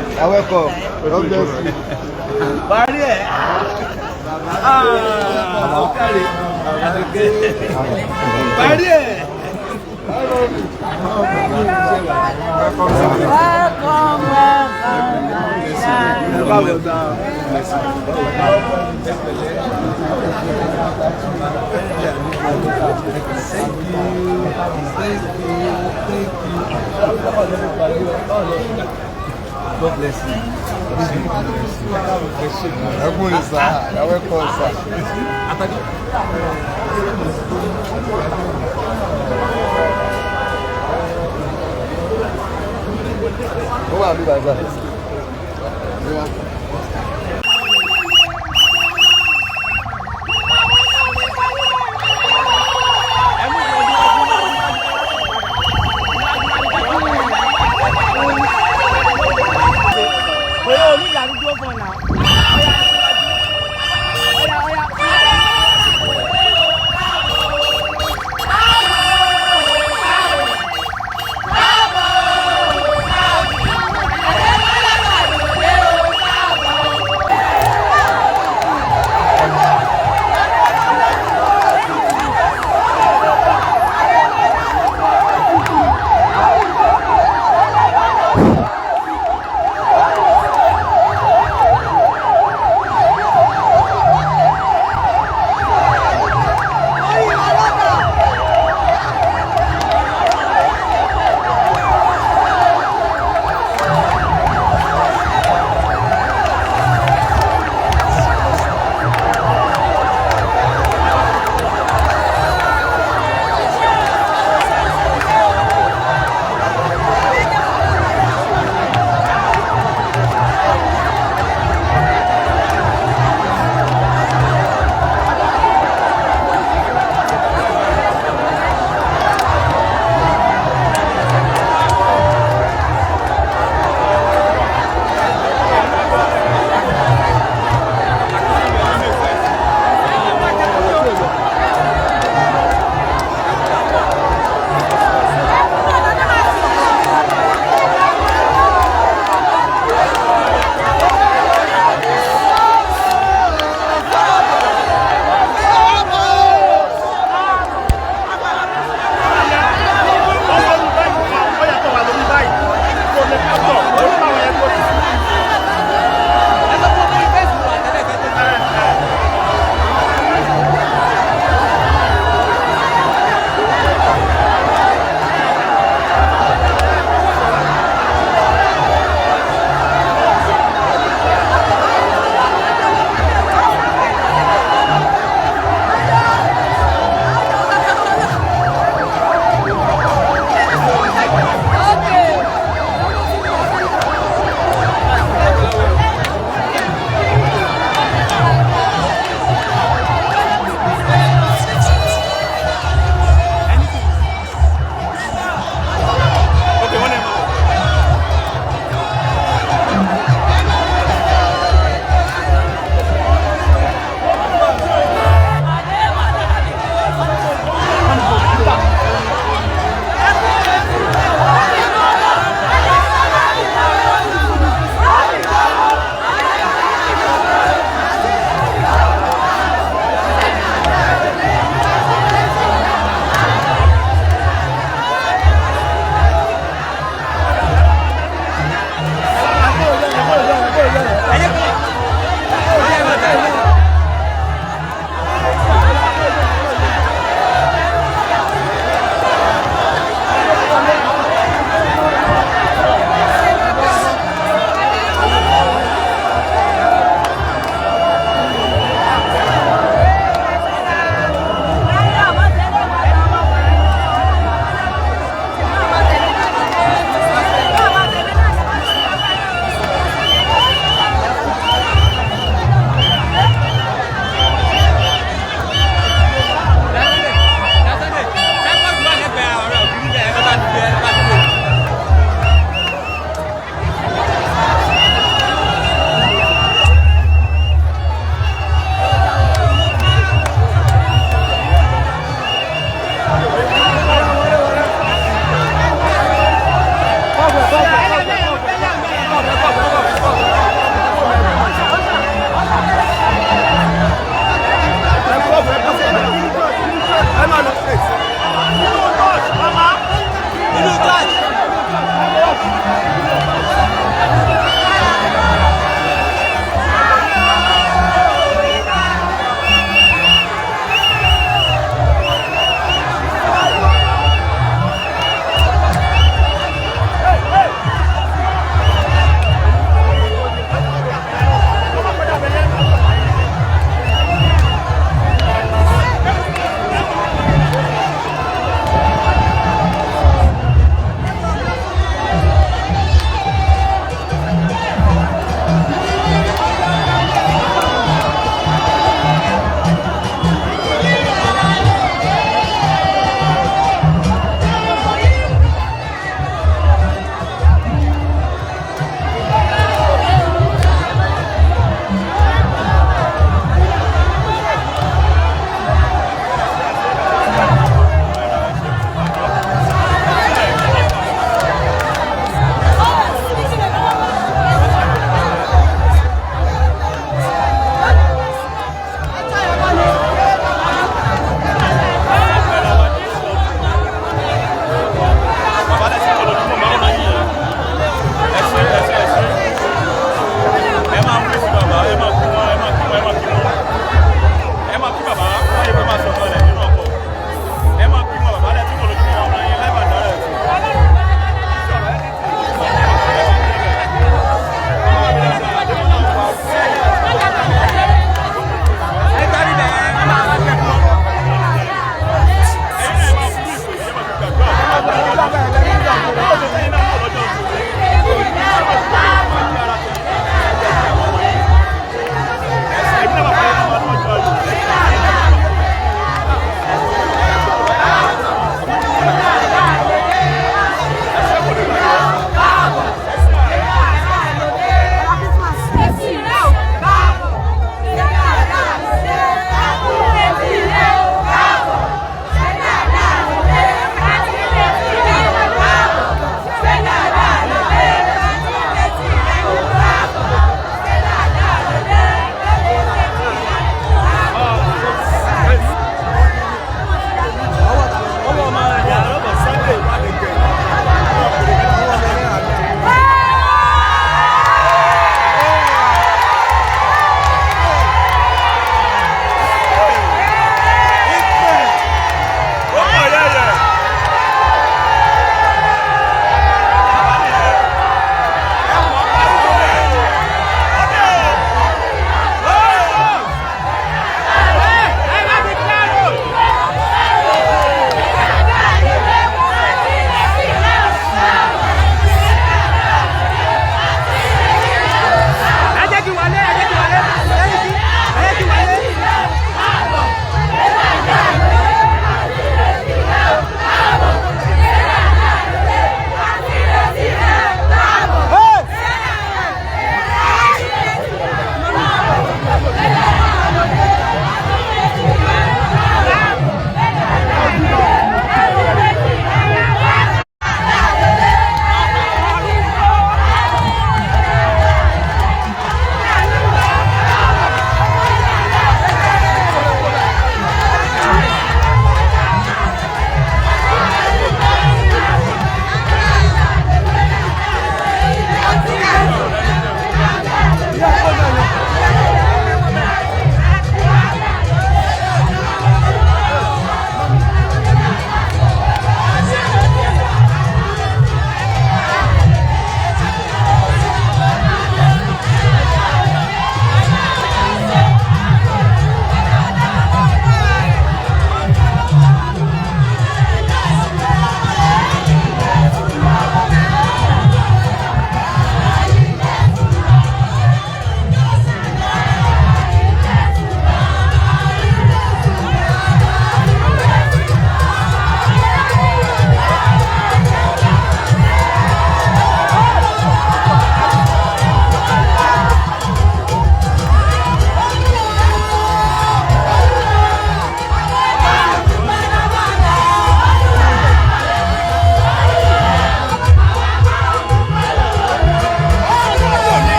I welcome. God bless you. Barrier. Okay. Barrier. God bless you. Everyone is I welcome, sir. Go on, do like that. Yeah.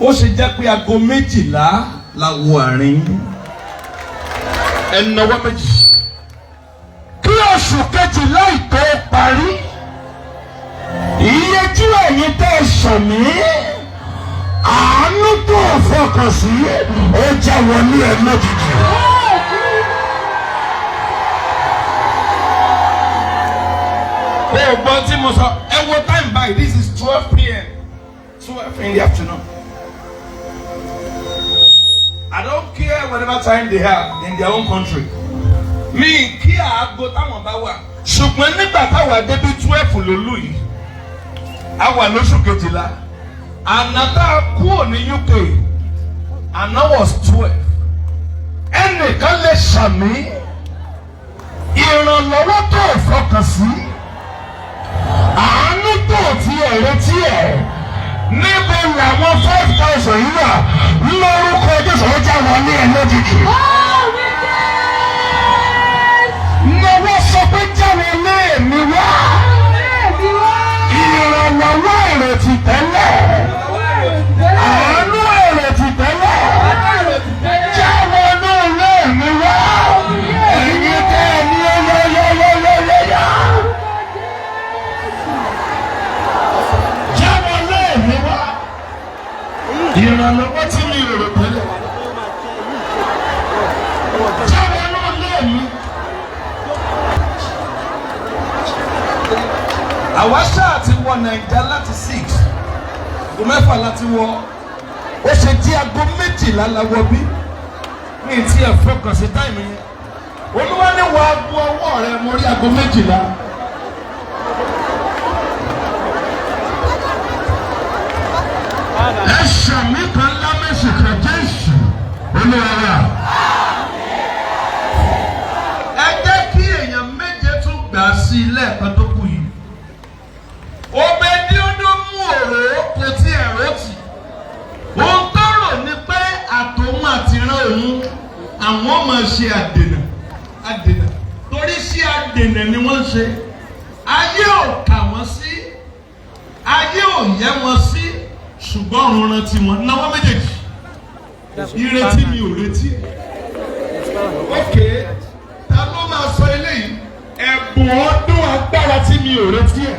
ó ṣe jẹ́ pé aago 12 la wo àárín ẹnáwó méjì kí oṣù kejìlá ìtò parí iye tí ẹ̀yin tẹ́ sàn mí àánú tó fọkàn sí ó já wọlé ẹ lójijì. Gbọ́n tí mo sọ ẹ wo time by this is 12 p.m. 12 in the afternoon. I don't care whatever time they have in their own country. Mi kí aago táwọn bá wà. Ṣùgbọ́n nígbà táwa débi 12 lólu yìí, a wà lóṣù kejìlá. Àná tá a kúrò ní UK, àná was 12. Ẹnìkan lè ṣàmì ìrànlọ́wọ́ tó fọkàn sí. Àánú tó ti ẹ̀rẹ́ tí ẹ̀ níbo làwọn 5,000 yìí wà lórúkọ Jésù ọjà wọlé ẹ̀ lójijì. Lọ́wọ́ sọ pé jáwé lé mi wá. Ìrànlọ́wọ́ ìrètí tẹ́lẹ̀. Àánú ìrètí tẹ́lẹ̀. Jáwé lé mi wá. Ẹ̀yin tẹ́ ẹ ní yọ́yọ́yọ́yọ́yọ́. Jáwé lé mi wá. Ìrànlọ́wọ́ tí mi rò tẹ́lẹ̀. Jáwé lé mi. Àwa ṣáà ti wọ Nàìjíríà láti 6 aago 6 láti wọ ó ṣe tí aago 12 la wọ bí ní tí ẹ fọkàn sí táìmù yẹn Olúwa ní wọ aago ọwọ́ rẹ mo rí aago 12. Ẹ ṣàmì kan lámẹ́sì kan Jésù Olúwa wa. Ẹ jẹ́ kí èèyàn méje tún gbà sí ilé ẹ̀kọ́ tó kù yìí. Obediodo mú òró kò tí ẹ̀rọ tì. Ohun tó rò ní pé àtòun àti ìran òun àwọn máa ṣe àdènà. Torí sí àdènà ni wọ́n ṣe. Ayé ò kà wọ́n sí. Ayé ò yẹ wọn sí. Ṣùgbọ́n ọ̀run rántí wọn. Náwó méjèèjì. Ìrètí mi ò retí. Okay, ta ló máa sọ eléyìí? Ẹ̀bùn ọdún agbára tí mi ò retí ẹ̀.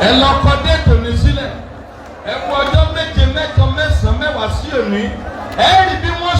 Ẹ lọ kọ déètì òní sílẹ̀. Ẹ kú ọjọ́ 7, 8, 9, 10 sí òní. Ẹ rí bí wọ́n.